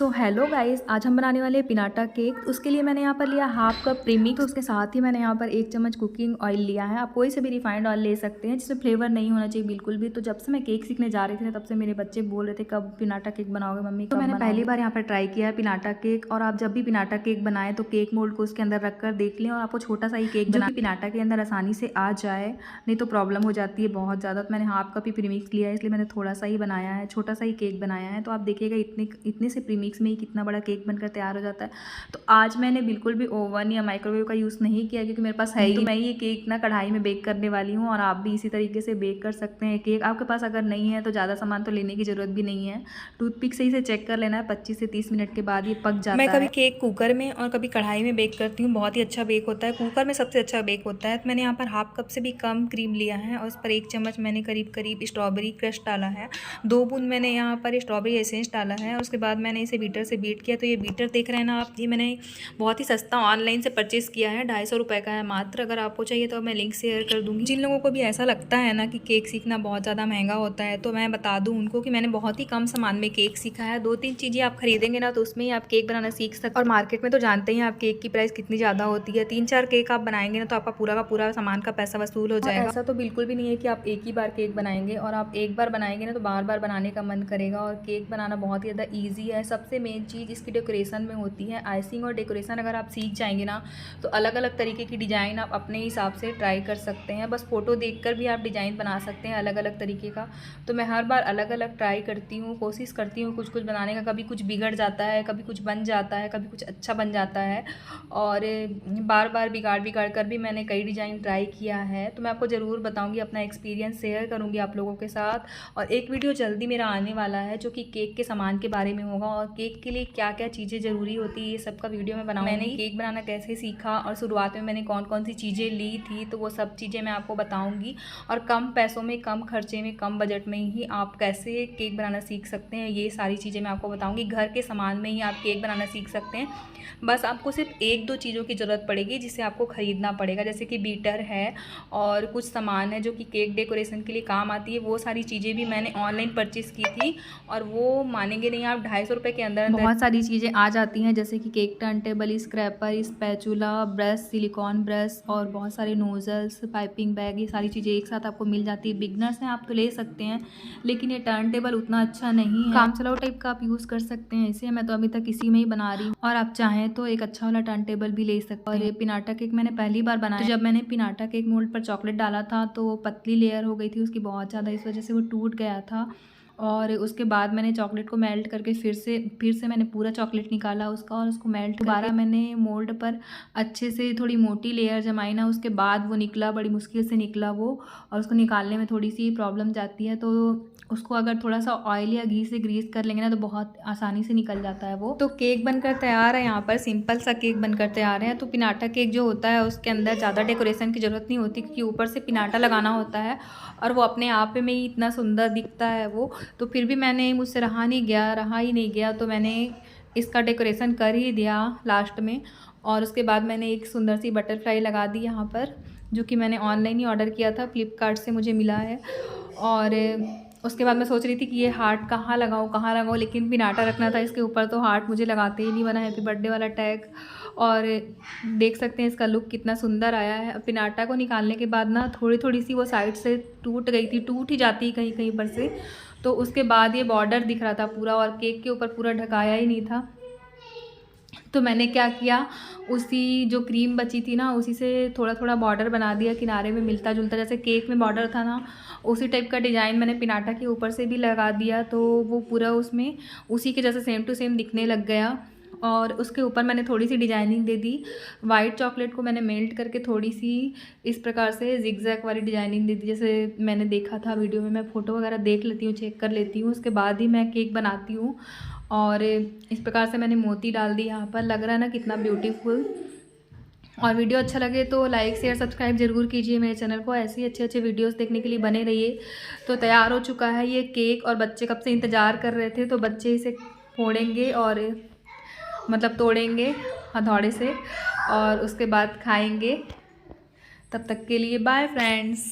तो hello guys, आज हम बनाने वाले हैं पिनाटा केक। उसके लिए मैंने यहाँ पर लिया हाफ कप प्रीमिक्स। उसके साथ ही मैंने यहाँ पर 1 चम्मच कुकिंग ऑयल लिया है। आप कोई से भी रिफाइंड ऑयल ले सकते हैं जिसमें फ्लेवर नहीं होना चाहिए बिल्कुल भी। तो जब से मैं केक सीखने जा रही थी ना, तब से मेरे बच्चे बोल रहे थे कब पिनाटा केक बनाओगे मम्मी, तो मैंने पहली बार यहाँ पर ट्राई किया है पिनाटा केक। और आप जब भी पिनाटा केक बनाएं तो केक मोल्ड को उसके अंदर रख कर देख लें, और आपको छोटा सा ही केक जो कि पिनाटा के अंदर आसानी से आ जाए, नहीं तो प्रॉब्लम हो जाती है बहुत ज़्यादा। तो मैंने हाफ कप ही प्रीमिक्स लिया है, इसलिए मैंने थोड़ा सा ही बनाया है, छोटा सा ही केक बनाया है। तो आप देखिएगा इतने से प्रीमिक्स में ही कितना बड़ा केक बनकर तैयार हो जाता है। तो आज मैंने बिल्कुल भी ओवन या माइक्रोवेव का यूज़ नहीं किया, क्योंकि मेरे पास है ही। तो मैं ये केक ना कढ़ाई में बेक करने वाली हूँ, और आप भी इसी तरीके से बेक कर सकते हैं केक। आपके पास अगर नहीं है तो ज़्यादा सामान तो लेने की ज़रूरत भी नहीं है। टूथपिक से इसे चेक कर लेना है, 25 से 30 मिनट के बाद ये पक जाता है। मैं कभी केक कुकर में और कभी कढ़ाई में बेक करती हूँ, बहुत ही अच्छा बेक होता है। कुकर में सबसे अच्छा बेक होता है। तो मैंने यहाँ पर हाफ कप से भी कम क्रीम लिया है, और उस पर 1 चम्मच मैंने करीब स्ट्रॉबेरी क्रश डाला है। 2 बूंद मैंने यहाँ पर स्ट्रॉबेरी एसेंस डाला है, और उसके बाद मैंने इसे बीटर से बीट किया। तो ये बीटर देख रहे हैं ना आप, ये मैंने बहुत ही सस्ता ऑनलाइन से परचेज़ किया है, 250 रुपये का है मात्र। अगर आपको चाहिए तो मैं लिंक शेयर कर दूँगी। जिन लोगों को भी ऐसा लगता है ना कि केक सीखना बहुत ज़्यादा महंगा होता है, तो मैं बता दूँ उनको कि मैंने बहुत ही कम सामान में केक सीखा है। 2-3 चीज़ें आप खरीदेंगे ना, तो उसमें ही आप केक बनाना सीख सकते हैं। और मार्केट में तो जानते ही आप केक की प्राइस कितनी ज़्यादा होती है। 3-4 केक आप बनाएंगे ना, तो आपका पूरा का पूरा सामान का पैसा वसूल हो जाएगा। ऐसा तो बिल्कुल भी नहीं है कि आप एक ही बार केक बनाएंगे, और आप एक बार बनाएंगे ना तो बार बार बनाने का मन करेगा। और केक बनाना बहुत ही ज़्यादा ईजी है। सबसे मेन चीज़ इसकी डेकोरेशन में होती है। आइसिंग और डेकोरेशन अगर आप सीख जाएंगे ना, तो अलग अलग तरीके की डिज़ाइन आप अपने हिसाब से ट्राई कर सकते हैं। बस फ़ोटो देखकर भी आप डिज़ाइन बना सकते हैं अलग अलग तरीके का। तो मैं हर बार अलग अलग ट्राई करती हूँ, कोशिश करती हूँ कुछ कुछ बनाने का। कभी कुछ बिगड़ जाता है, कभी कुछ बन जाता है, कभी कुछ अच्छा बन जाता है। और बार बार बिगाड़ कर भी मैंने कई डिज़ाइन ट्राई किया है। तो मैं आपको ज़रूर बताऊँगी, अपना एक्सपीरियंस शेयर करूँगी आप लोगों के साथ। और एक वीडियो जल्दी मेरा आने वाला है जो कि केक के सामान के बारे में होगा, और केक के लिए क्या क्या चीज़ें ज़रूरी होती है, ये सब का वीडियो मैं बनाऊँगी। मैंने केक बनाना कैसे सीखा, और शुरुआत में मैंने कौन कौन सी चीज़ें ली थी, तो वो सब चीज़ें मैं आपको बताऊँगी। और कम पैसों में, कम खर्चे में, कम बजट में ही आप कैसे केक बनाना सीख सकते हैं, ये सारी चीज़ें मैं आपको बताऊँगी। घर के सामान में ही आप केक बनाना सीख सकते हैं। बस आपको सिर्फ 1-2 चीज़ों की ज़रूरत पड़ेगी जिसे आपको ख़रीदना पड़ेगा, जैसे कि बीटर है और कुछ सामान है जो कि केक डेकोरेशन के लिए काम आती है। वो सारी चीज़ें भी मैंने ऑनलाइन परचेज़ की थी, और वो मानेंगे नहीं आप, 250 रुपये के अंदर बहुत सारी चीज़ें आ जाती हैं, जैसे कि cake turn table, scraper, spatula, brush, silicon brush, और बहुत सारे नोज़ल्स, पाइपिंग बैग, ये सारी चीज़ें एक साथ आपको मिल जाती है। बिगनर्स हैं आप तो ले सकते हैं, लेकिन ये टर्न टेबल उतना अच्छा नहीं है, काम चलाओ टाइप का आप यूज़ कर सकते हैं इसे। मैं तो अभी तक इसी में ही बना रही हूँ, और आप चाहें तो एक अच्छा वाला टर्न टेबल भी ले सकते हैं। और ये पिनाटा केक मैंने पहली बार बनाया। तो जब मैंने पिनाटा केक मोल्ड पर चॉकलेट डाला था, तो वो पतली लेयर हो गई थी उसकी बहुत ज़्यादा, इस वजह से वो टूट गया था। और उसके बाद मैंने चॉकलेट को मेल्ट करके फिर से मैंने पूरा चॉकलेट निकाला उसका, और उसको मेल्ट दोबारा मैंने मोल्ड पर अच्छे से थोड़ी मोटी लेयर जमाई ना, उसके बाद वो निकला, बड़ी मुश्किल से निकला वो। और उसको निकालने में थोड़ी सी प्रॉब्लम जाती है, तो उसको अगर थोड़ा सा ऑयल या घी से ग्रीस कर लेंगे ना, तो बहुत आसानी से निकल जाता है वो। तो केक बनकर तैयार है, यहाँ पर सिंपल सा केक बनकर तैयार है। तो पिनाटा केक जो होता है उसके अंदर ज़्यादा डेकोरेशन की ज़रूरत नहीं होती, क्योंकि ऊपर से पिनाटा लगाना होता है, और वो अपने आप में ही इतना सुंदर दिखता है वो। तो फिर भी मुझसे रहा ही नहीं गया, तो मैंने इसका डेकोरेशन कर ही दिया लास्ट में। और उसके बाद मैंने एक सुंदर सी बटरफ्लाई लगा दी यहाँ पर, जो कि मैंने ऑनलाइन ही ऑर्डर किया था, फ्लिपकार्ट से मुझे मिला है। और उसके बाद मैं सोच रही थी कि ये हार्ट कहाँ लगाऊँ, लेकिन पिनाटा रखना था इसके ऊपर, तो हार्ट मुझे लगाते ही नहीं बना, हैप्पी बर्थडे वाला टैग। और देख सकते हैं इसका लुक कितना सुंदर आया है। पिनाटा को निकालने के बाद ना थोड़ी सी वो साइड से टूट गई थी, टूट ही जाती कहीं कहीं पर से। तो उसके बाद ये बॉर्डर दिख रहा था पूरा, और केक के ऊपर पूरा ढकाया ही नहीं था। तो मैंने क्या किया, उसी जो क्रीम बची थी ना, उसी से थोड़ा थोड़ा बॉर्डर बना दिया किनारे में, मिलता जुलता, जैसे केक में बॉर्डर था ना, उसी टाइप का डिज़ाइन मैंने पिनाटा के ऊपर से भी लगा दिया। तो वो पूरा उसमें उसी के जैसे सेम टू सेम दिखने लग गया। और उसके ऊपर मैंने थोड़ी सी डिजाइनिंग दे दी। वाइट चॉकलेट को मैंने मेल्ट करके थोड़ी सी इस प्रकार से जिगजैग वाली डिजाइनिंग दे दी, जैसे मैंने देखा था वीडियो में। मैं फ़ोटो वगैरह देख लेती हूँ, चेक कर लेती हूँ, उसके बाद ही मैं केक बनाती हूँ। और इस प्रकार से मैंने मोती डाल दी यहाँ पर, लग रहा है ना कितना ब्यूटीफुल। और वीडियो अच्छा लगे तो लाइक शेयर सब्सक्राइब जरूर कीजिए मेरे चैनल को। ऐसे ही अच्छे अच्छे वीडियोस देखने के लिए बने रहिए। तो तैयार हो चुका है ये केक, और बच्चे कब से इंतज़ार कर रहे थे, तो बच्चे इसे फोड़ेंगे और मतलब तोड़ेंगे हथौड़े से, और उसके बाद खाएंगे। तब तक के लिए बाय फ्रेंड्स।